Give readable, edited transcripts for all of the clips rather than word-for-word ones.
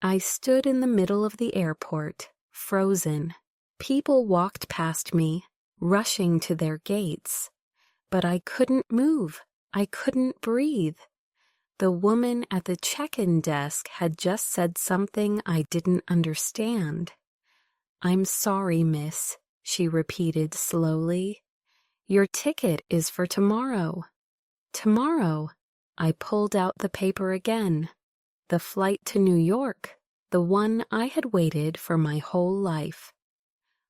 I stood in the middle of the airport, frozen. People walked past me, rushing to their gates. But I couldn't move. I couldn't breathe. The woman at the check-in desk had just said something I didn't understand. "I'm sorry, miss," she repeated slowly. "Your ticket is for tomorrow." Tomorrow? I pulled out the paper again. The flight to New York, the one I had waited for my whole life.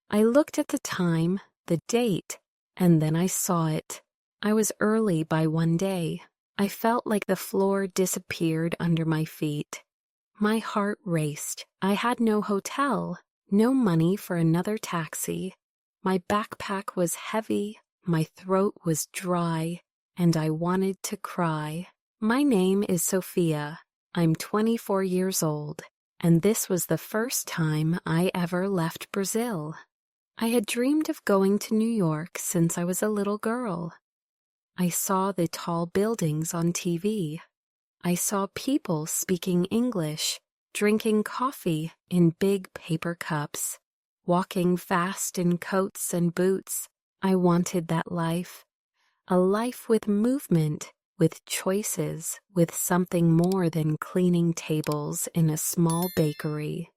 I looked at the time, the date, and then I saw it. I was early by one day. I felt like the floor disappeared under my feet. My heart raced. I had no hotel, no money for another taxi. My backpack was heavy, my throat was dry, and I wanted to cry. My name is Sofia. I'm 24 years old, and this was the first time I ever left Brazil. I had dreamed of going to New York since I was a little girl. I saw the tall buildings on TV. I saw people speaking English, drinking coffee in big paper cups, walking fast in coats and boots. I wanted that life. A life with movement, with choices, with something more than cleaning tables in a small bakery.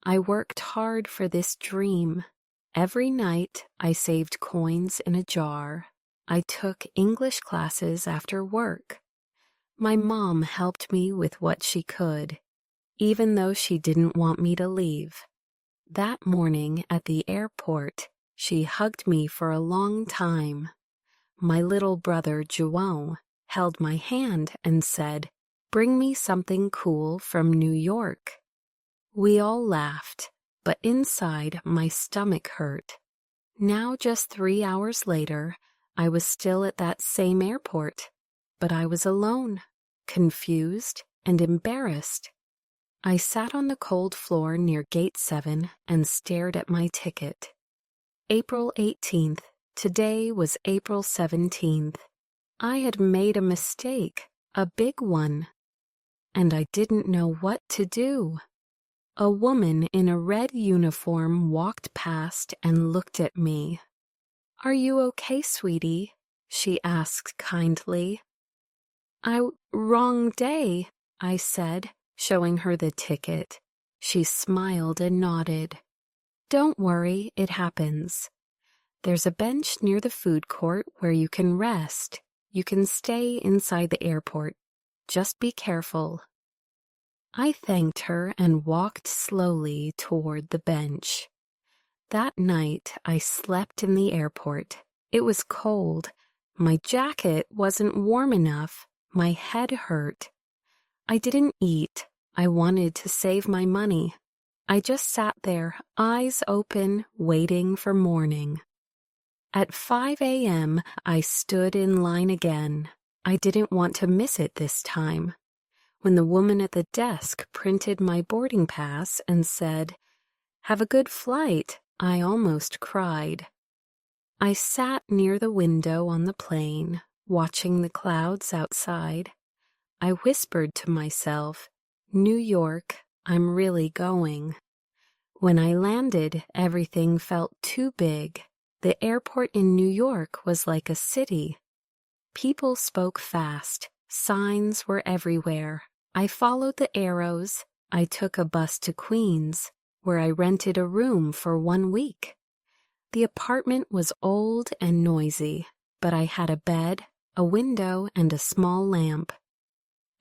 I worked hard for this dream. Every night I saved coins in a jar. I took English classes after work. My mom helped me with what she could, even though she didn't want me to leave. That morning at the airport, she hugged me for a long time. My little brother João held my hand and said, "Bring me something cool from New York." We all laughed, but inside my stomach hurt. Now, just 3 hours later, I was still at that same airport, but I was alone, confused and embarrassed. I sat on the cold floor near Gate 7 and stared at my ticket. April 18th. Today was April 17th. I had made a mistake, a big one, and I didn't know what to do. A woman in a red uniform walked past and looked at me. "Are you okay, sweetie?" she asked kindly. Wrong day," I said, showing her the ticket. She smiled and nodded. "Don't worry, it happens. There's a bench near the food court where you can rest. You can stay inside the airport. Just be careful." I thanked her and walked slowly toward the bench. That night, I slept in the airport. It was cold. My jacket wasn't warm enough. My head hurt. I didn't eat. I wanted to save my money. I just sat there, eyes open, waiting for morning. At 5 a.m., I stood in line again. I didn't want to miss it this time. When the woman at the desk printed my boarding pass and said, "Have a good flight," I almost cried. I sat near the window on the plane, watching the clouds outside. I whispered to myself, "New York, I'm really going." When I landed, everything felt too big. The airport in New York was like a city. People spoke fast. Signs were everywhere. I followed the arrows. I took a bus to Queens, where I rented a room for 1 week. The apartment was old and noisy, but I had a bed, a window, and a small lamp.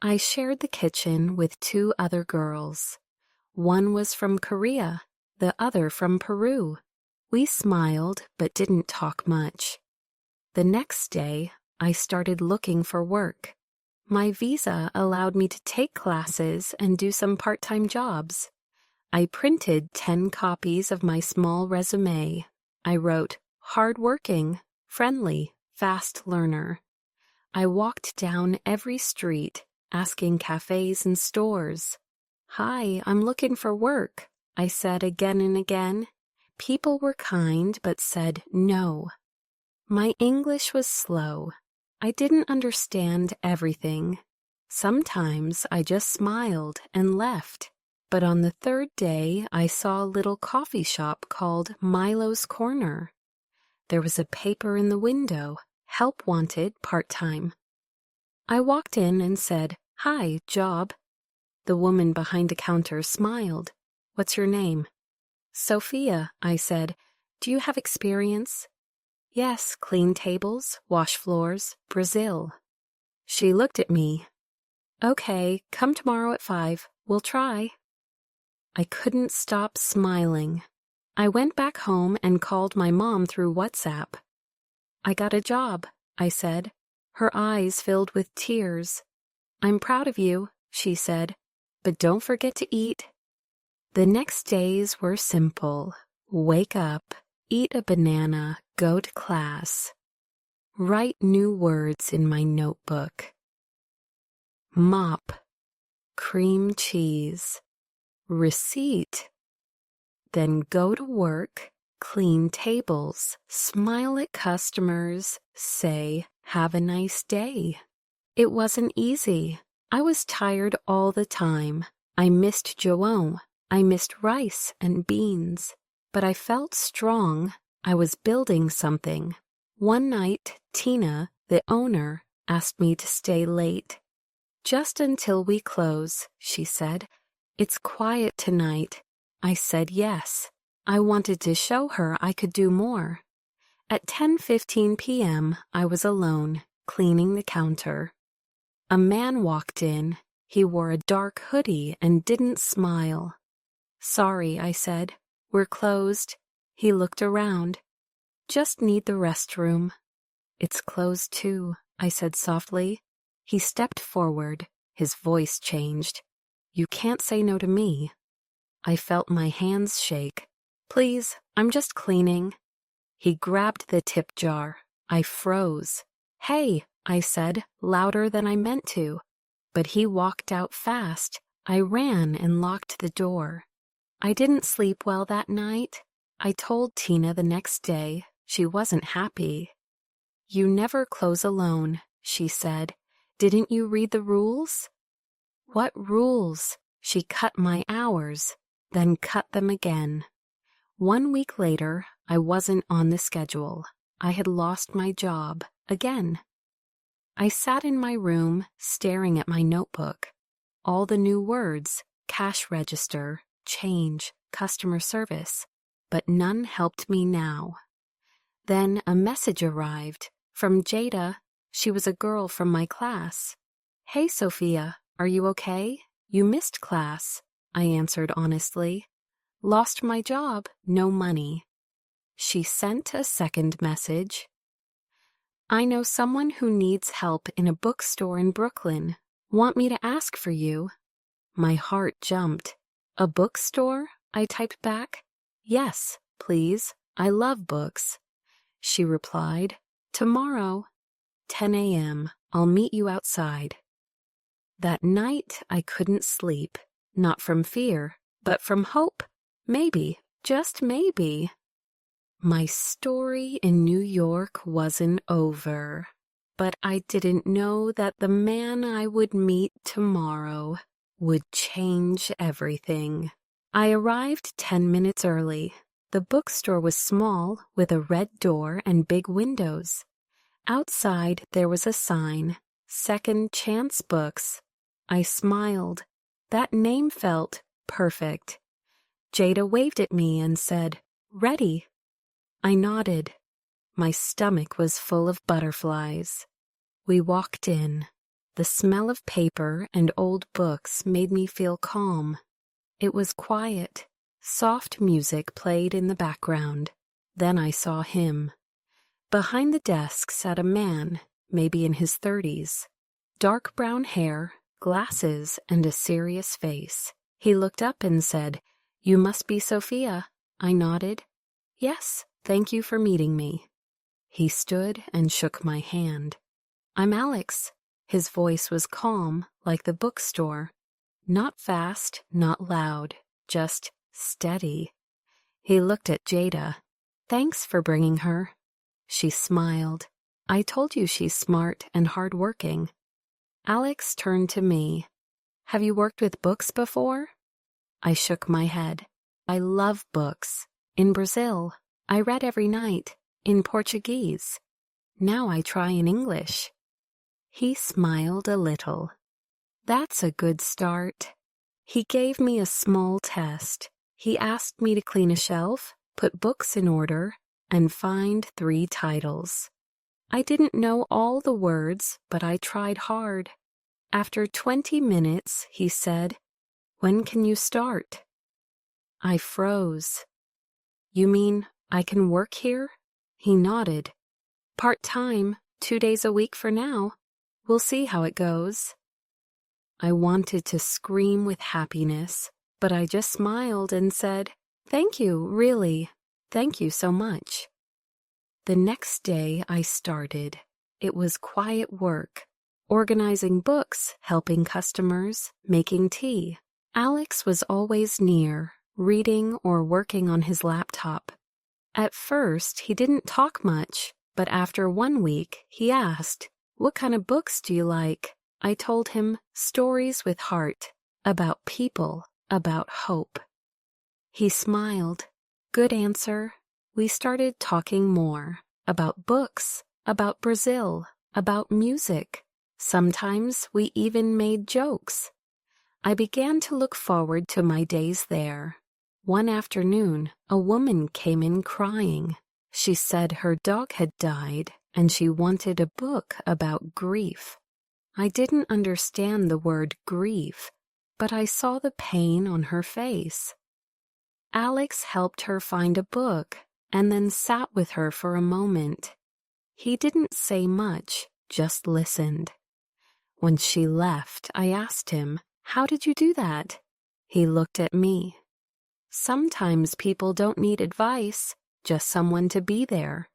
I shared the kitchen with 2 other girls. One was from Korea, the other from Peru. We smiled but didn't talk much. The next day, I started looking for work. My visa allowed me to take classes and do some part-time jobs. I printed 10 copies of my small resume. I wrote, "Hard-working, friendly, fast learner." I walked down every street, asking cafes and stores. "Hi, I'm looking for work," I said again and again. People were kind but said no. My English was slow. I didn't understand everything. Sometimes I just smiled and left. But on the third day, I saw a little coffee shop called Milo's Corner. There was a paper in the window, help wanted, part-time. I walked in and said, "Hi, job." The woman behind the counter smiled. "What's your name?" "Sofia," I said. "Do you have experience?" "Yes, clean tables, wash floors, Brazil." She looked at me. "Okay, come tomorrow at 5. We'll try." I couldn't stop smiling. I went back home and called my mom through WhatsApp. "I got a job," I said. Her eyes filled with tears. "I'm proud of you," she said, "but don't forget to eat." The next days were simple. Wake up, eat a banana, go to class. Write new words in my notebook. Mop, cream cheese, receipt. Then go to work, clean tables, smile at customers, say, "Have a nice day." It wasn't easy. I was tired all the time. I missed Joan. I missed rice and beans. But I felt strong. I was building something. One night, Tina, the owner, asked me to stay late. "Just until we close," she said. "It's quiet tonight." I said yes. I wanted to show her I could do more. At 10:15 p.m., I was alone, cleaning the counter. A man walked in. He wore a dark hoodie and didn't smile. "Sorry," I said. "We're closed." He looked around. "Just need the restroom." "It's closed too," I said softly. He stepped forward. His voice changed. "You can't say no to me." I felt my hands shake. "Please, I'm just cleaning." He grabbed the tip jar. I froze. "Hey," I said, louder than I meant to. But he walked out fast. I ran and locked the door. I didn't sleep well that night. I told Tina the next day. She wasn't happy. "You never close alone," she said. "Didn't you read the rules?" "What rules?" She cut my hours, then cut them again. 1 week later, I wasn't on the schedule. I had lost my job again. I sat in my room, staring at my notebook. All the new words, cash register, change, customer service, but none helped me now. Then a message arrived from Jada. She was a girl from my class. "Hey, Sofia, are you okay? You missed class," I answered honestly. "Lost my job, no money." She sent a second message. "I know someone who needs help in a bookstore in Brooklyn. Want me to ask for you?" My heart jumped. "A bookstore?" I typed back. "Yes, please. I love books." She replied, "Tomorrow, 10 a.m. I'll meet you outside." That night I couldn't sleep, not from fear, but from hope. Maybe, just maybe. My story in New York wasn't over, but I didn't know that the man I would meet tomorrow would change everything. I arrived 10 minutes early. The bookstore was small, with a red door and big windows. Outside there was a sign, "Second Chance Books." I smiled. That name felt perfect. Jada waved at me and said, "Ready?" I nodded. My stomach was full of butterflies. We walked in. The smell of paper and old books made me feel calm. It was quiet. Soft music played in the background. Then I saw him. Behind the desk sat a man, maybe in his 30s. Dark brown hair, glasses, and a serious face. He looked up and said, "You must be Sofia." I nodded. "Yes, thank you for meeting me." He stood and shook my hand. "I'm Alex." His voice was calm, like the bookstore. Not fast, not loud, just steady. He looked at Jada. "Thanks for bringing her." She smiled. "I told you she's smart and hardworking." Alex turned to me. "Have you worked with books before?" I shook my head. I love books. In Brazil, I read every night. In Portuguese. Now I try in English. He smiled a little. That's a good start. He gave me a small test. He asked me to clean a shelf, put books in order, and find 3 titles. I didn't know all the words, but I tried hard. After 20 minutes, he said, "When can you start?" I froze. "You mean I can work here?" He nodded. "Part-time, 2 days a week for now. We'll see how it goes." I wanted to scream with happiness, but I just smiled and said, "Thank you, really. Thank you so much." The next day I started. It was quiet work, organizing books, helping customers, making tea. Alex was always near, reading or working on his laptop. At first, he didn't talk much, but after 1 week, he asked, "What kind of books do you like?" I told him stories with heart, about people, about hope. He smiled. Good answer. We started talking more, about books, about Brazil, about music. Sometimes we even made jokes. I began to look forward to my days there. One afternoon, a woman came in crying. She said her dog had died and she wanted a book about grief. I didn't understand the word grief, but I saw the pain on her face. Alex helped her find a book and then sat with her for a moment. He didn't say much, just listened. When she left, I asked him, "How did you do that?" He looked at me. Sometimes people don't need advice, just someone to be there.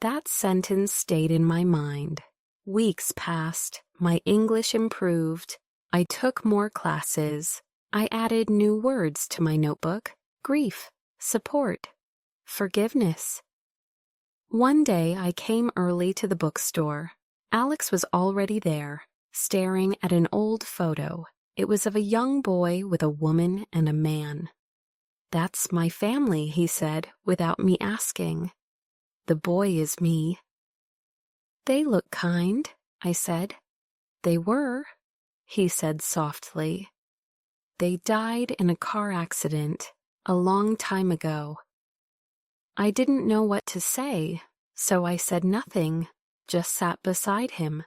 That sentence stayed in my mind. Weeks passed, my English improved, I took more classes, I added new words to my notebook, grief, support, forgiveness. One day I came early to the bookstore. Alex was already there, staring at an old photo. It was of a young boy with a woman and a man. "That's my family," he said, without me asking. "The boy is me." "They look kind," I said. "They were," he said softly. "They died in a car accident a long time ago." I didn't know what to say, so I said nothing, just sat beside him.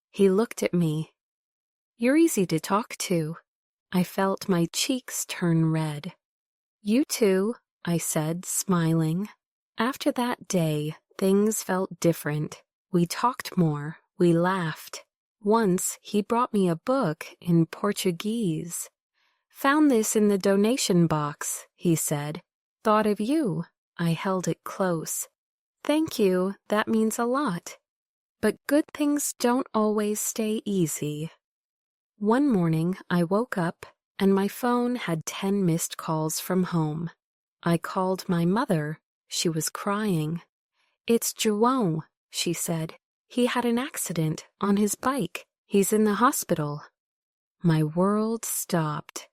He looked at me. "You're easy to talk to." I felt my cheeks turn red. "You too," I said, smiling. After that day, things felt different. We talked more, we laughed. Once, he brought me a book in Portuguese. "Found this in the donation box," he said. "Thought of you." I held it close. "Thank you, that means a lot." But good things don't always stay easy. One morning, I woke up, and my phone had 10 missed calls from home. I called my mother. She was crying. "It's João," she said. "He had an accident on his bike. He's in the hospital." My world stopped.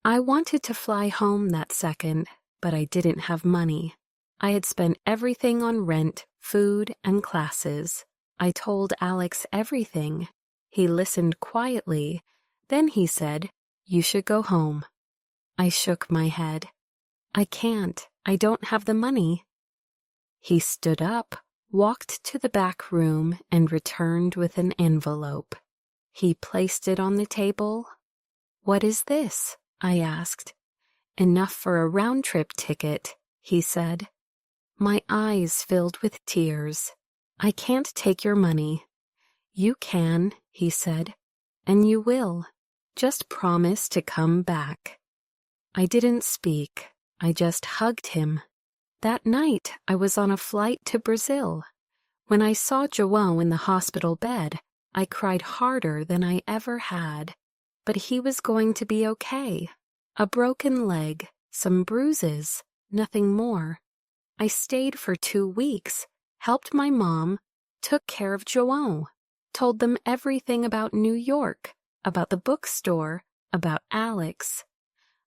I wanted to fly home that second, but I didn't have money. I had spent everything on rent, food, and classes. I told Alex everything. He listened quietly. Then he said, "You should go home." I shook my head. "I can't. I don't have the money." He stood up, walked to the back room, and returned with an envelope. He placed it on the table. "What is this?" I asked. "Enough for a round-trip ticket," he said. My eyes filled with tears. "I can't take your money." "You can," he said, "and you will. Just promise to come back." I didn't speak. I just hugged him. That night, I was on a flight to Brazil. When I saw João in the hospital bed, I cried harder than I ever had. But he was going to be okay. A broken leg, some bruises, nothing more. I stayed for 2 weeks, helped my mom, took care of João, told them everything about New York, about the bookstore, about Alex.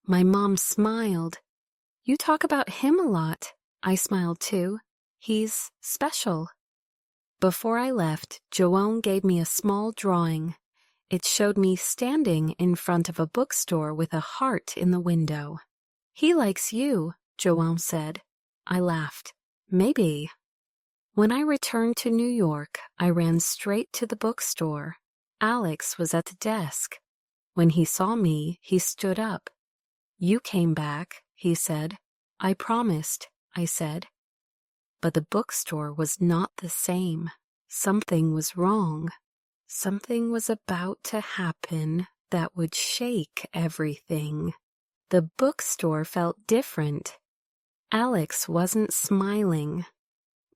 My mom smiled. You talk about him a lot. I smiled too. He's special. Before I left, Joanne gave me a small drawing. It showed me standing in front of a bookstore with a heart in the window. He likes you, Joanne said. I laughed. Maybe. When I returned to New York, I ran straight to the bookstore. Alex was at the desk. When he saw me, he stood up. You came back, he said. I promised, I said. But the bookstore was not the same. Something was wrong. Something was about to happen that would shake everything. The bookstore felt different. Alex wasn't smiling.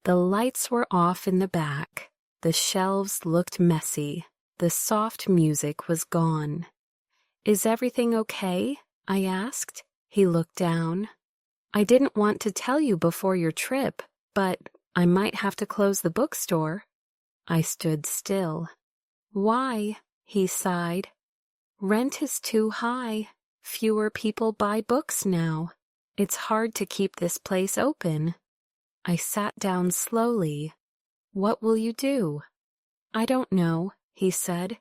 The lights were off in the back. The shelves looked messy. The soft music was gone. Is everything okay? I asked. He looked down. I didn't want to tell you before your trip, but I might have to close the bookstore. I stood still. Why? He sighed. Rent is too high. Fewer people buy books now. It's hard to keep this place open. I sat down slowly. What will you do? I don't know, he said.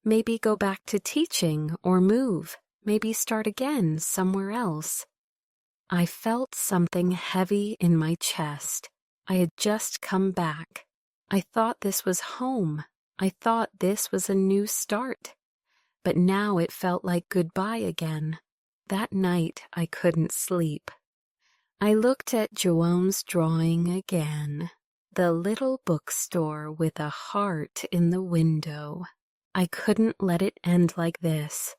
Maybe go back to teaching or move. Maybe start again somewhere else. I felt something heavy in my chest. I had just come back. I thought this was home. I thought this was a new start. But now it felt like goodbye again. That night I couldn't sleep. I looked at Joanne's drawing again. The little bookstore with a heart in the window. I couldn't let it end like this.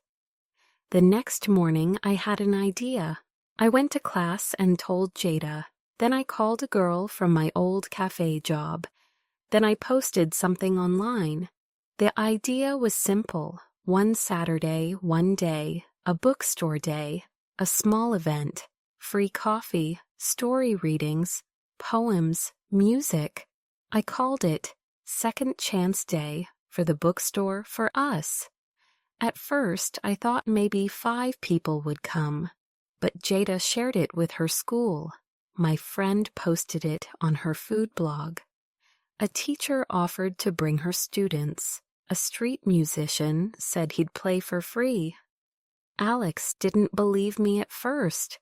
The next morning I had an idea. I went to class and told Jada. Then I called a girl from my old cafe job. Then I posted something online. The idea was simple. One Saturday, one day, a bookstore day, a small event, free coffee, story readings, poems, music. I called it Second Chance Day for the bookstore for us. At first, I thought maybe 5 people would come, but Jada shared it with her school. My friend posted it on her food blog. A teacher offered to bring her students. A street musician said he'd play for free. Alex didn't believe me at first.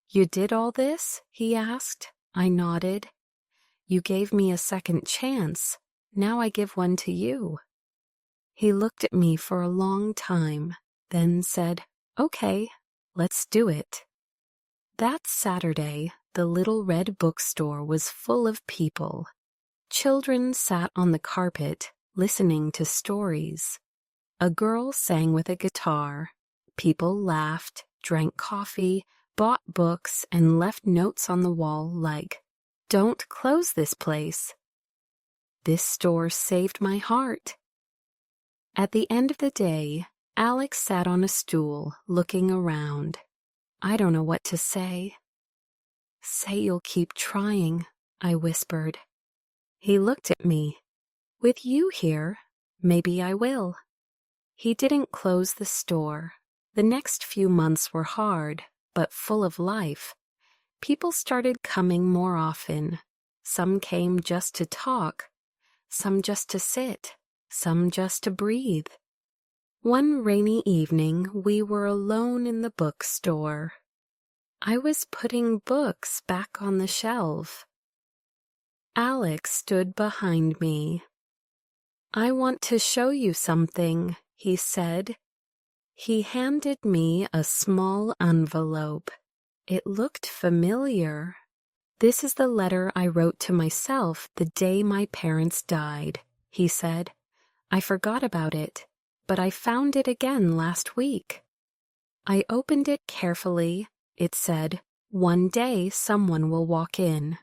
You did all this? He asked. I nodded. You gave me a second chance. Now I give one to you. He looked at me for a long time, then said, Okay, let's do it. That Saturday, the little red bookstore was full of people. Children sat on the carpet, listening to stories. A girl sang with a guitar. People laughed, drank coffee, bought books, and left notes on the wall like, Don't close this place. This store saved my heart. At the end of the day, Alex sat on a stool, looking around. I don't know what to say. Say you'll keep trying, I whispered. He looked at me. With you here, maybe I will. He didn't close the store. The next few months were hard, but full of life. People started coming more often. Some came just to talk, some just to sit, some just to breathe. One rainy evening, we were alone in the bookstore. I was putting books back on the shelf. Alex stood behind me. I want to show you something, he said. He handed me a small envelope. It looked familiar. This is the letter I wrote to myself the day my parents died, he said. I forgot about it, but I found it again last week. I opened it carefully. It said, One day someone will walk in.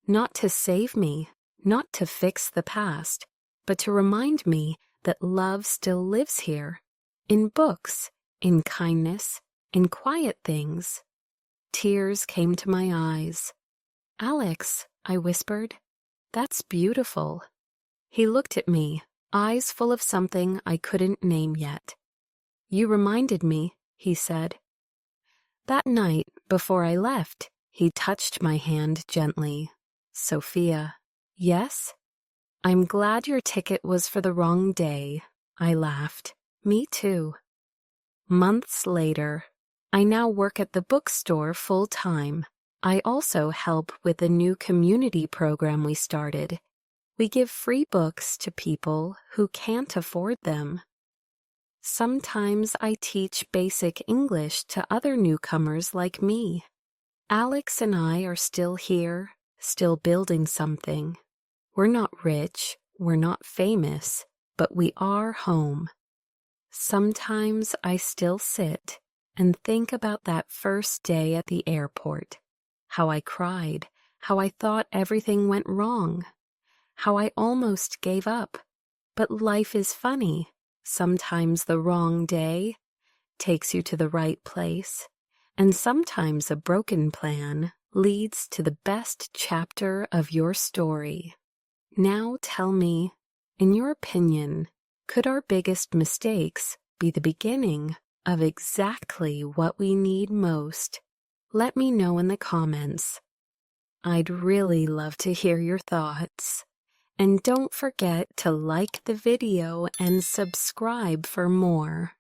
Not to save me, not to fix the past, but to remind me that love still lives here. In books, in kindness, in quiet things. Tears came to my eyes. Alex, I whispered, that's beautiful. He looked at me, eyes full of something I couldn't name yet. You reminded me, he said. That night, before I left, he touched my hand gently. Sophia. Yes? I'm glad your ticket was for the wrong day. I laughed. Me too. Months later, I now work at the bookstore full-time. I also help with a new community program we started. We give free books to people who can't afford them. Sometimes I teach basic English to other newcomers like me. Alex and I are still here, still building something. We're not rich, we're not famous, but we are home. Sometimes I still sit and think about that first day at the airport. How I cried, how I thought everything went wrong, how I almost gave up. But life is funny. Sometimes the wrong day takes you to the right place, and sometimes a broken plan leads to the best chapter of your story. Now tell me, in your opinion, could our biggest mistakes be the beginning of exactly what we need most? Let me know in the comments. I'd really love to hear your thoughts. And don't forget to like the video and subscribe for more.